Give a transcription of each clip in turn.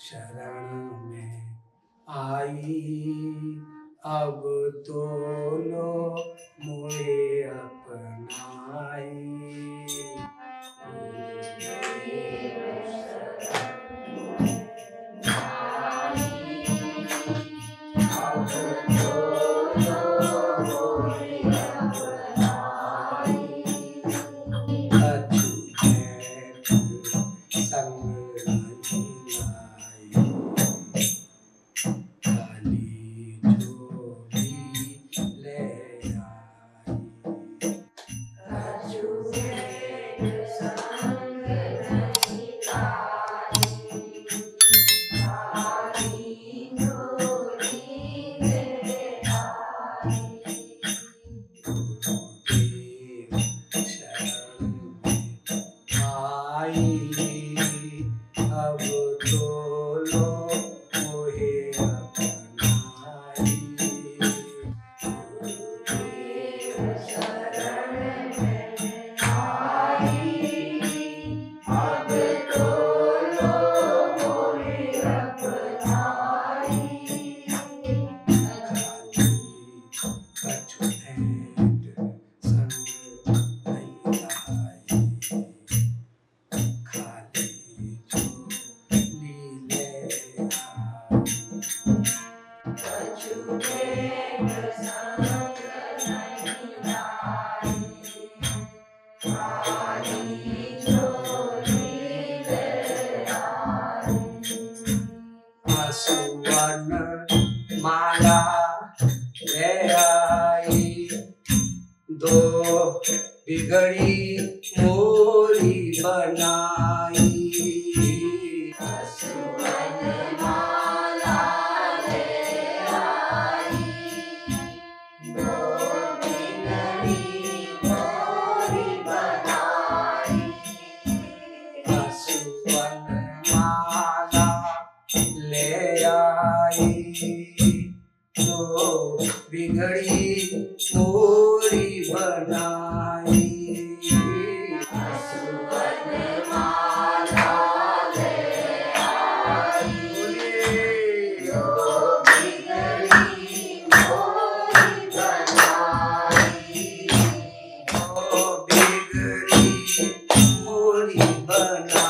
शरण में आई। अब तो लो मोहे अपनाई। अछूत संग नहीं लाई। खाली झोली ले आई। गुरुदेव शरण में आई। अब तो लो मोहे अपनाई। गुरुदेव शरण में आई। अब तो लो मोहे अपनाई। कछु भेंट संग नहीं लाई। खाली झोली ले आई। कछु भेंट संग नहीं लाई। खाली झोली ले आई। सुवर्ण माला ले आई। दो बिगड़ी मोरी बनाई। सुवर्ण माला ले आई। दो बिगड़ी मोरी बनाई। सुवर्ण माला ले आई। दो बिगड़ी मोरी बनाई। सुवर्ण माला ले आई। दो बिगड़ी मोरी बनाई। दो बिगड़ी मोरी बनाई।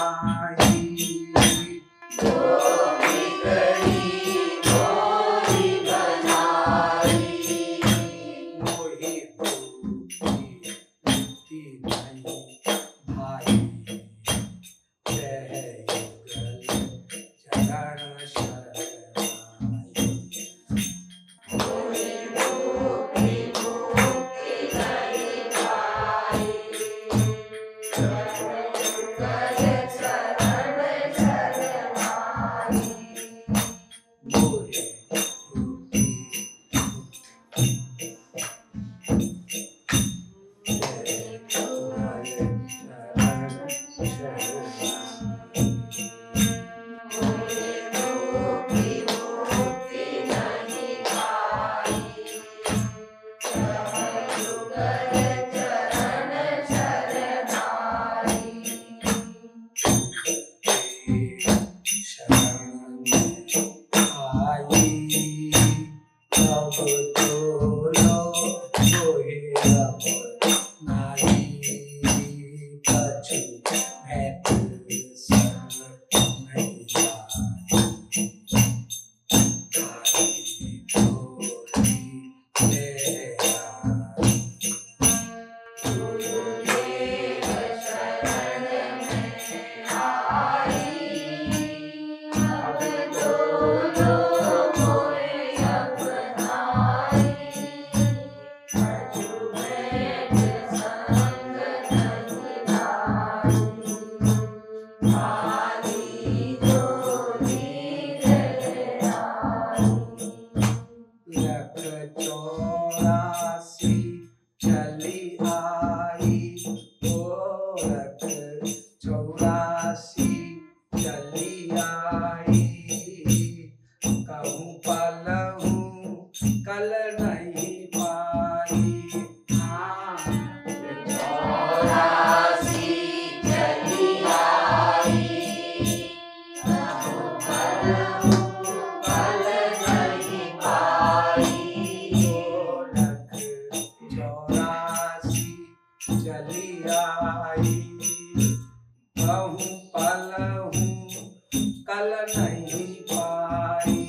कल नहीं पाई।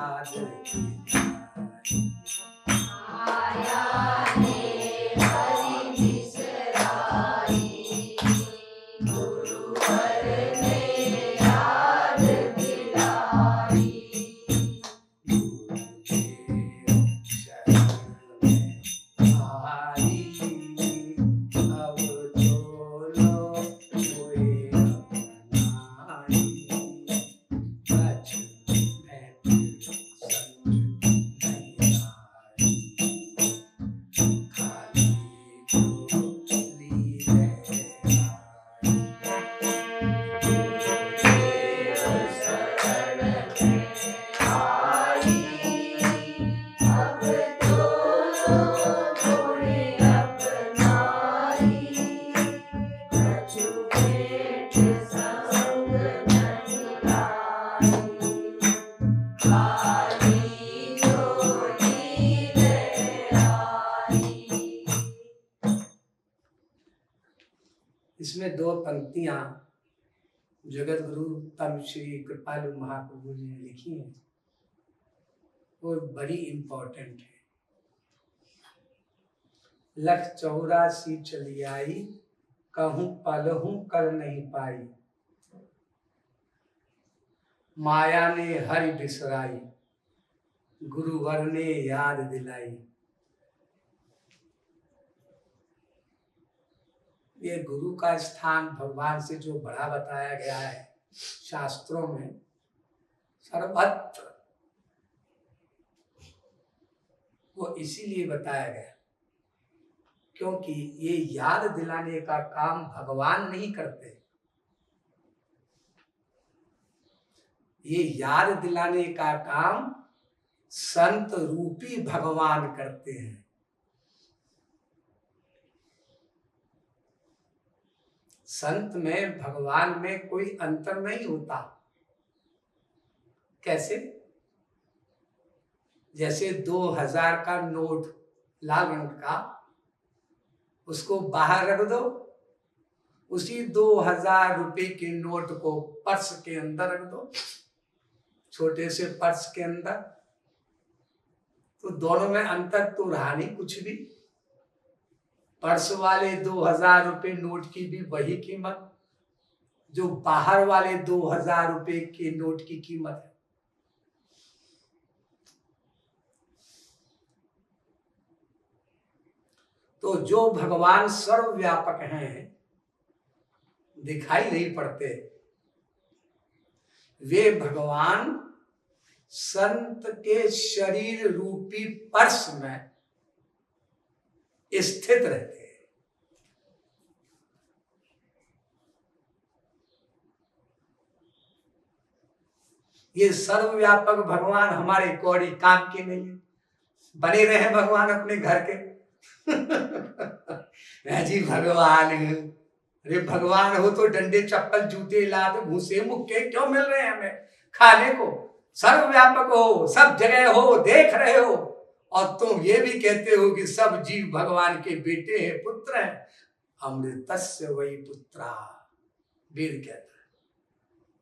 घर 84 चली आई, कल नहीं पाई। कल नहीं पाई। माया ने हरि बिसराई, गुरुवर ने याद दिलाई। इसमें दो पंक्तियां जगत गुरु तम श्री कृपालु महाप्रभु जी ने लिखी हैं और बड़ी इंपॉर्टेंट है। लख 84 चली आई, कहूं पलहूं कर नहीं पाई। माया ने हरि बिसराई, गुरुवर ने याद दिलाई। ये गुरु का स्थान भगवान से जो बड़ा बताया गया है शास्त्रों में, सर्वत्र वो इसीलिए बताया गया क्योंकि ये याद दिलाने का काम भगवान नहीं करते, ये याद दिलाने का काम संत रूपी भगवान करते हैं। संत में भगवान में कोई अंतर नहीं होता। कैसे? जैसे 2000 का नोट लाल रंग का, उसको बाहर रख दो, उसी 2000 रुपए के नोट को पर्स के अंदर रख दो, छोटे से पर्स के अंदर, तो दोनों में अंतर तो रहा नहीं कुछ भी। पर्स वाले 2000 रुपए नोट की भी वही कीमत जो बाहर वाले 2000 रुपए के नोट की कीमत है। तो जो भगवान सर्वव्यापक हैं, दिखाई नहीं पड़ते, वे भगवान संत के शरीर रूपी पर्स में स्थित रहते हैं। ये सर्वव्यापक भगवान हमारे कौड़ी काम के नहीं है। बने रहे भगवान अपने घर के जी भगवान, अरे भगवान हो तो डंडे चप्पल जूते लाद भूसे मुक्के क्यों मिल रहे हैं हमें खाने को? सर्वव्यापक हो, सब जगह हो, देख रहे हो, और तुम ये भी कहते हो कि सब जीव भगवान के बेटे हैं, पुत्र हैं। अमृतस्य वही पुत्रा, वेद कहता है।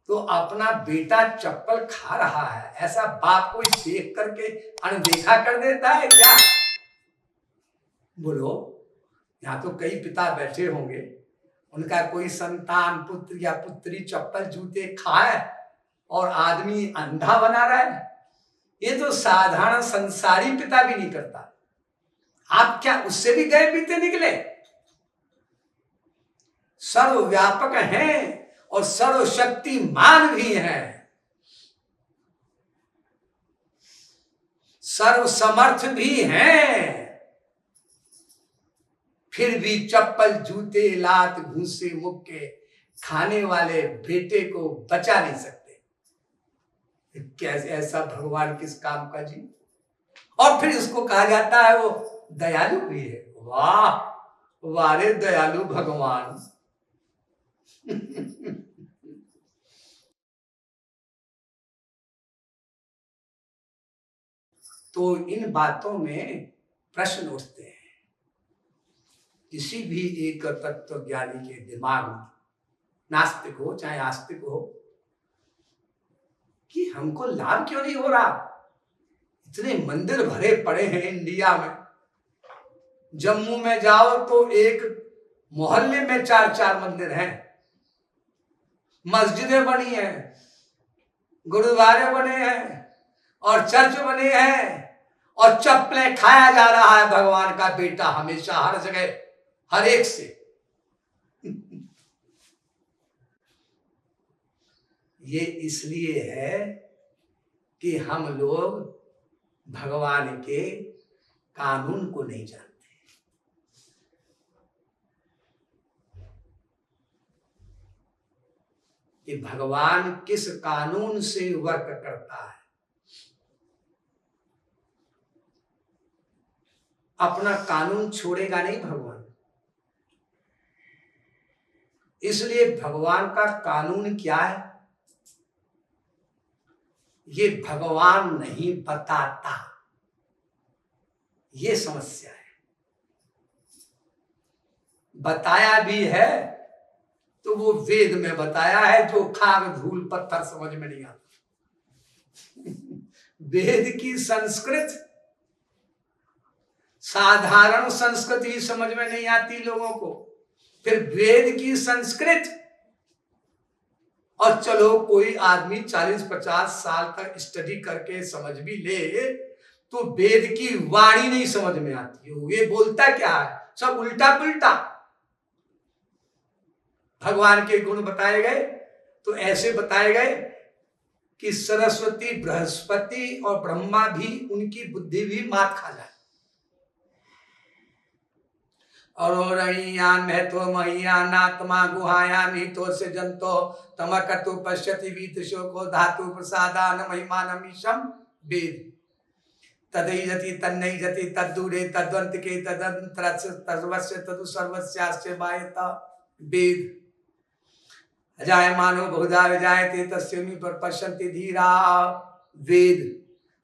तो अपना बेटा चप्पल खा रहा है, ऐसा बाप कोई देख करके अनदेखा कर देता है क्या? बोलो, यहाँ तो कई पिता बैठे होंगे, उनका कोई संतान पुत्र या पुत्री चप्पल जूते खाए और आदमी अंधा बना रहा है। ये तो साधारण संसारी पिता भी नहीं करता। आप क्या उससे भी गए बीते निकले? सर्वव्यापक हैं और सर्वशक्तिमान भी हैं, सर्वसमर्थ भी हैं, फिर भी चप्पल जूते लात घूसे मुक्के खाने वाले बेटे को बचा नहीं सकते। कैसे ऐसा भगवान किस काम का जी? और फिर इसको कहा जाता है वो दयालु भी है। वाह वारे दयालु भगवान। तो इन बातों में प्रश्न उठते हैं किसी भी एक तत्व ज्ञानी के दिमाग में, नास्तिक हो चाहे आस्तिक हो, कि हमको लाभ क्यों नहीं हो रहा? इतने मंदिर भरे पड़े हैं इंडिया में। जम्मू में जाओ तो एक मोहल्ले में 4-4 मंदिर हैं, मस्जिदें बनी हैं, गुरुद्वारे बने हैं और चर्च बने हैं, और चप्पलें खाया जा रहा है भगवान का बेटा हमेशा हर जगह हर एक से। ये इसलिए है कि हम लोग भगवान के कानून को नहीं जानते। कि भगवान किस कानून से वर्क करता है। अपना कानून छोड़ेगा नहीं भगवान। इसलिए भगवान का कानून क्या है ये भगवान नहीं बताता, ये समस्या है। बताया भी है तो वो वेद में बताया है, जो खाग धूल पत्थर समझ में नहीं आता। वेद की संस्कृत साधारण संस्कृत ही समझ में नहीं आती लोगों को, फिर वेद की संस्कृत। और चलो कोई आदमी 40-50 साल तक स्टडी करके समझ भी ले तो वेद की वाणी नहीं समझ में आती है। ये बोलता क्या है? सब उल्टा पुल्टा। भगवान के गुण बताए गए तो ऐसे बताए गए कि सरस्वती बृहस्पति और ब्रह्मा भी, उनकी बुद्धि भी मात खा जाए। और महत्व महियानात्मा गुहायाम हितो से जंतो तमकतु पश्यति वीतशोको धातु प्रसादान महिमानमीशम वेद तदैजति तन्नैजति तद्दूरे तद्वंतिके तदंतरस्य तद्वस्य तदु सर्वस्यास्य वायता वेद अजायमानो बहुधा विजायते तस्मै पश्यन्ति धीरा वेद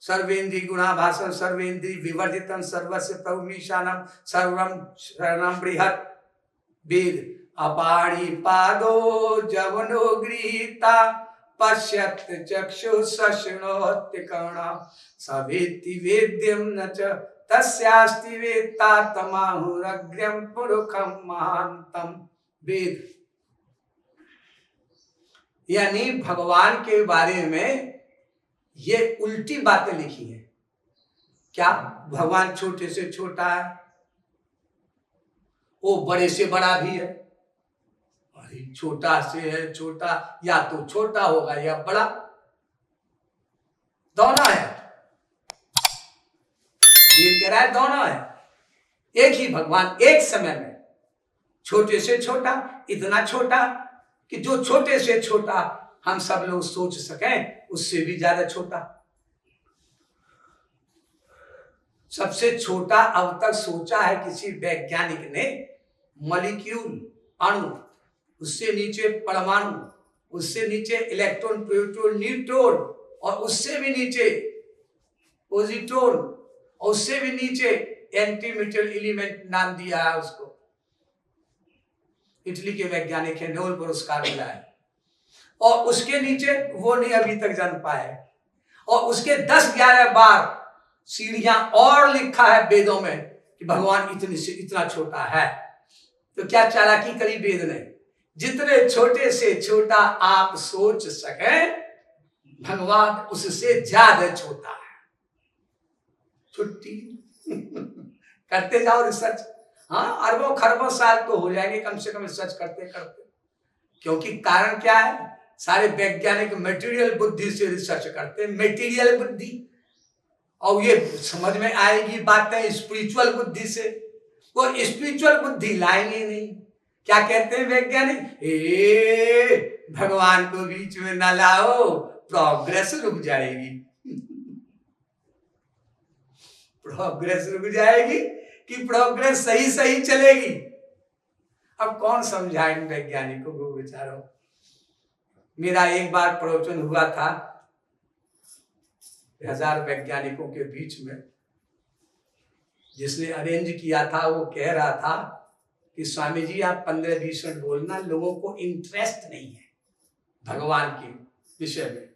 सर्वेन्द्रिय गुणाभासं सर्वेन्द्रिय विवर्जितं सर्वस्य प्रभुमीशानं सर्वं शरणं बृहत् वेद अपाणि पादो जवनो गृहीता पश्यत् चक्षुः शृणोति कर्णः सवेत्ति वेद्यं न च तस्यास्ति वेत्ता तमाहुरग्र्यं पुरुषं महान्तं वेद। यानी भगवान के बारे में ये उल्टी बातें लिखी हैं। क्या भगवान छोटे से छोटा है? वो बड़े से बड़ा भी है। अरे छोटा से है छोटा, या तो छोटा होगा या बड़ा, दोनों है। वेद कह रहा है दोनों है। एक ही भगवान एक समय में छोटे से छोटा, इतना छोटा कि जो छोटे से छोटा हम सब लोग सोच सकें उससे भी ज्यादा छोटा। सबसे छोटा अब तक सोचा है किसी वैज्ञानिक ने मॉलिक्यूल, अणु, उससे नीचे परमाणु, उससे नीचे इलेक्ट्रॉन, प्रोटॉन, न्यूट्रॉन, और उससे भी नीचे पॉजिट्रॉन, और उससे भी नीचे एंटीमेटल एलिमेंट नाम दिया है उसको। इटली के वैज्ञानिक है, नोबेल पुरस्कार मिला है। और उसके नीचे वो नहीं अभी तक जान पाए, और उसके 10-11 बार सीढ़ियां और लिखा है वेदों में कि भगवान इतनी से इतना छोटा है। तो क्या चालाकी करी वेद ने? जितने छोटे से छोटा आप सोच सकें भगवान उससे ज्यादा छोटा है। छुट्टी करते जाओ रिसर्च। हाँ, अरबों खरबों साल तो हो जाएंगे कम से कम रिसर्च करते करते। क्योंकि कारण क्या है, सारे वैज्ञानिक मटेरियल बुद्धि से रिसर्च करते हैं, मटेरियल बुद्धि। और ये समझ में आएगी बातें स्पिरिचुअल बुद्धि से, वो स्पिरिचुअल बुद्धि लाएंगे नहीं। क्या कहते हैं वैज्ञानिक, भगवान को बीच में न लाओ, प्रोग्रेस रुक जाएगी। प्रोग्रेस रुक जाएगी कि प्रोग्रेस सही सही चलेगी। अब कौन समझाए इन वैज्ञानिकों को बेचारों। मेरा एक बार प्रवचन हुआ था 1000 वैज्ञानिकों के बीच में, जिसने अरेंज किया था वो कह रहा था कि स्वामी जी आप 15-20 मिनट बोलना, लोगों को इंटरेस्ट नहीं है भगवान के विषय में।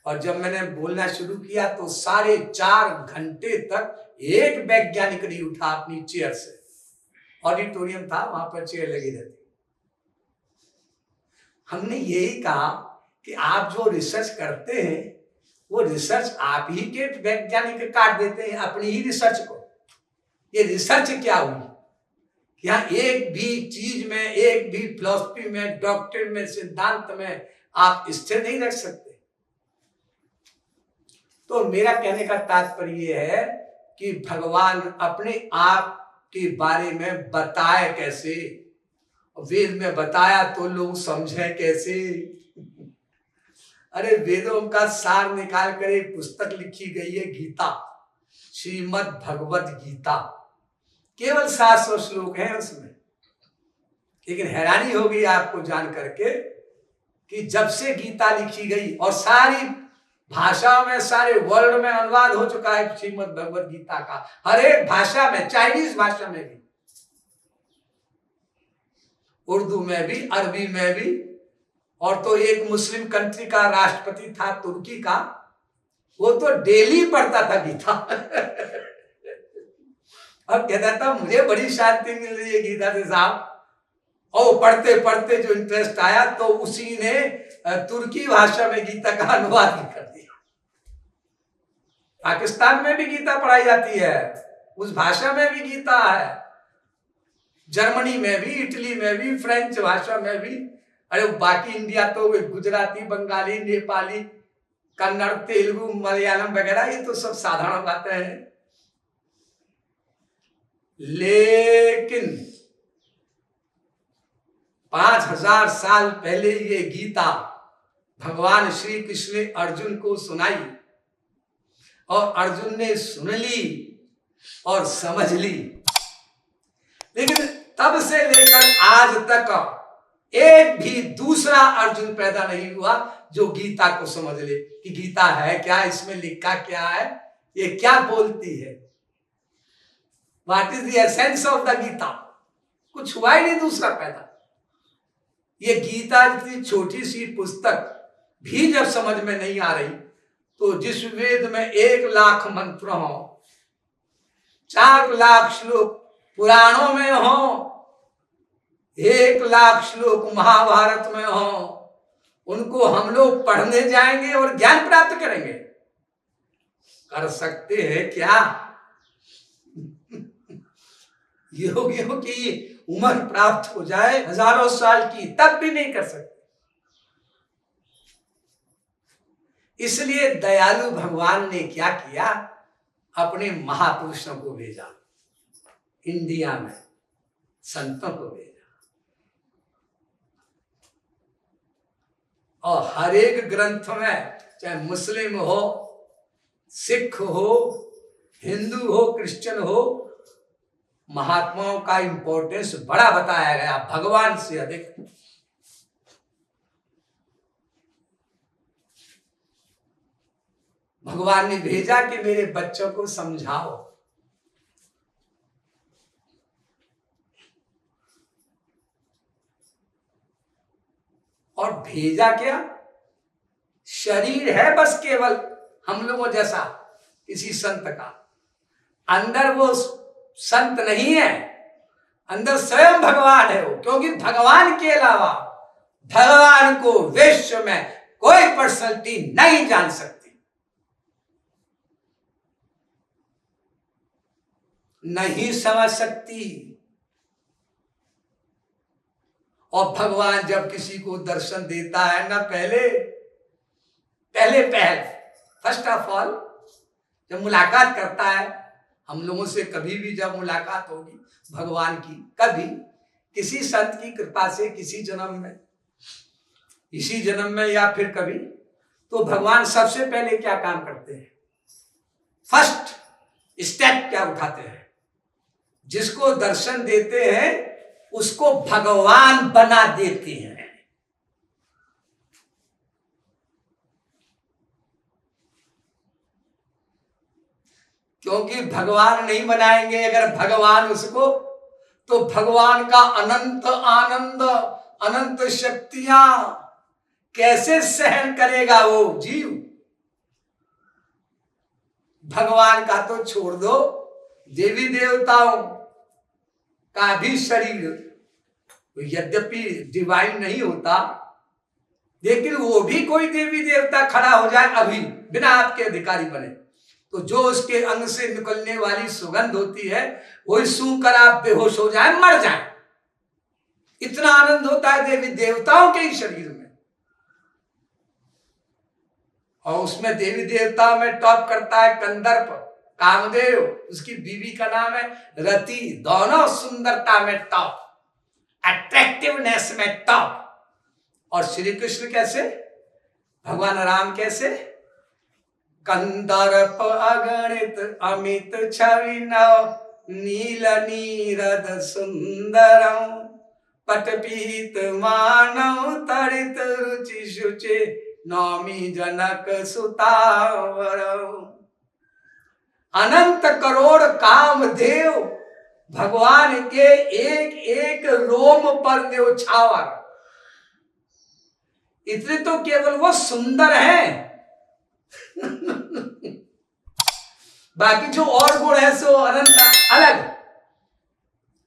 और जब मैंने बोलना शुरू किया तो 4.5 घंटे तक एक वैज्ञानिक नहीं उठा अपनी चेयर से। ऑडिटोरियम था, वहां पर चेयर लगी रहती। हमने यही कहा कि आप जो रिसर्च करते हैं वो रिसर्च आप ही के वैज्ञानिक काट देते हैं अपनी ही रिसर्च को। ये रिसर्च क्या हुई, यहाँ एक भी चीज में, एक भी फिलॉसफी में, डॉक्ट्रिन में, सिद्धांत में आप स्थिर नहीं रख सकते। तो मेरा कहने का तात्पर्य यह है कि भगवान अपने आप के बारे में बताए कैसे। वेद में बताया तो लोग समझे कैसे। अरे वेदों का सार निकाल कर एक पुस्तक लिखी गई है गीता, श्रीमद् भगवत गीता। केवल 700 श्लोक हैं उसमें। लेकिन हैरानी होगी आपको जान करके कि जब से गीता लिखी गई और सारी भाषाओं में, सारे वर्ल्ड में अनुवाद हो चुका है श्रीमद् भगवत गीता का, हर एक भाषा में, चाइनीज भाषा में भी, उर्दू में भी, अरबी में भी। और तो एक मुस्लिम कंट्री का राष्ट्रपति था तुर्की का, वो तो डेली पढ़ता था गीता। अब कहता था मुझे बड़ी शांति मिल रही है गीता से साहब। और पढ़ते पढ़ते जो इंटरेस्ट आया तो उसी ने तुर्की भाषा में गीता का अनुवाद भी कर दिया। पाकिस्तान में भी गीता पढ़ाई जाती है, उस भाषा में भी गीता है, जर्मनी में भी, इटली में भी, फ्रेंच भाषा में भी। अरे बाकी इंडिया तो गुजराती, बंगाली, नेपाली, कन्नड़, तेलुगु, मलयालम वगैरह ये तो सब साधारण बातें हैं। लेकिन 5000 साल पहले ये गीता भगवान श्री कृष्ण ने अर्जुन को सुनाई और अर्जुन ने सुन ली और समझ ली। लेकिन तब से लेकर आज तक एक भी दूसरा अर्जुन पैदा नहीं हुआ जो गीता को समझ ले कि गीता है क्या, इसमें लिखा क्या है, ये क्या बोलती है, what is the essence of the Gita. कुछ हुआ ही नहीं दूसरा पैदा। ये गीता इतनी छोटी सी पुस्तक भी जब समझ में नहीं आ रही तो जिस वेद में 1 लाख मंत्र हो, 4 लाख श्लोक पुराणों में हो, 1 लाख श्लोक महाभारत में हो, उनको हम लोग पढ़ने जाएंगे और ज्ञान प्राप्त करेंगे। कर सकते हैं क्या? योगियों की उम्र प्राप्त हो जाए हजारों साल की, तब भी नहीं कर सकते। इसलिए दयालु भगवान ने क्या किया, अपने महापुरुषों को भेजा, इंडिया में संतों को भेजा। और हर एक ग्रंथ में, चाहे मुस्लिम हो, सिख हो, हिंदू हो, क्रिश्चियन हो, महात्माओं का इंपॉर्टेंस बड़ा बताया गया, भगवान से अधिक। भगवान ने भेजा कि मेरे बच्चों को समझाओ। और भेजा क्या, शरीर है बस केवल हम लोगों जैसा किसी संत का, अंदर वो संत नहीं है, अंदर स्वयं भगवान है वो। क्योंकि भगवान के अलावा भगवान को विश्व में कोई पर्सनैलिटी नहीं जान सकती, नहीं समझ सकती। और भगवान जब किसी को दर्शन देता है ना, पहले फर्स्ट ऑफ ऑल जब मुलाकात करता है हम लोगों से, कभी भी जब मुलाकात होगी भगवान की, कभी किसी संत की कृपा से किसी जन्म में, इसी जन्म में या फिर कभी, तो भगवान सबसे पहले क्या काम करते हैं? फर्स्ट स्टेप क्या उठाते हैं? जिसको दर्शन देते हैं उसको भगवान बना देते हैं। क्योंकि भगवान नहीं बनाएंगे अगर भगवान उसको, तो भगवान का अनंत आनंद, अनंत शक्तियां कैसे सहन करेगा वो जीव? भगवान का तो छोड़ दो, देवी देवताओं का भी शरीर यद्यपि डिवाइन नहीं होता, लेकिन वो भी कोई देवी देवता खड़ा हो जाए अभी बिना आपके अधिकारी बने, तो जो उसके अंग से निकलने वाली सुगंध होती है वही सूंघ कर आप बेहोश हो जाए, मर जाए। इतना आनंद होता है देवी देवताओं के ही शरीर में। और उसमें देवी देवताओं में टॉप करता है कंदर्प, कामदेव, उसकी बीवी का नाम है रति। दोनों सुंदरता में टॉप, अट्रैक्टिवनेस में टॉप। और श्री कृष्ण कैसे? भगवान राम कैसे? कंदर्प अगणित अमित छवि नव, नील नीरद सुंदरम, पटपीत मानव तरित रुचि शुचि, नौमी जनक सुतावरम। अनंत करोड़ कामदेव भगवान के एक एक रोम पर न्योछावर। इतने तो केवल वो सुंदर हैं बाकी जो और गुण है सो अनंत अलग।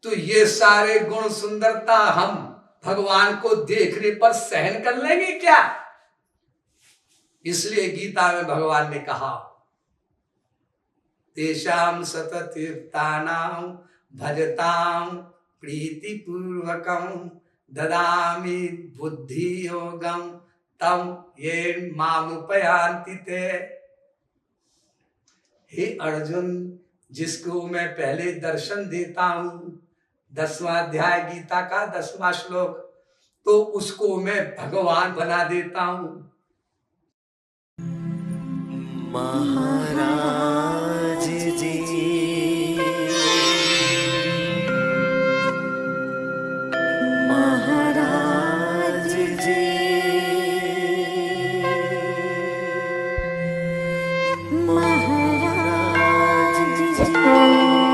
तो ये सारे गुण सुंदरता हम भगवान को देखने पर सहन कर लेंगे क्या? इसलिए गीता में भगवान ने कहा, तेषाम सततीर्थानां भजतां प्रीतिपूर्वकं, ददामि बुद्धि योगं तम ये मामुपयान्ति ते। हे अर्जुन, जिसको मैं पहले दर्शन देता हूं, 10वां अध्याय गीता का 10वां श्लोक, तो उसको मैं भगवान बना देता हूं। महाराज जी, महाराज जी, महाराज जी।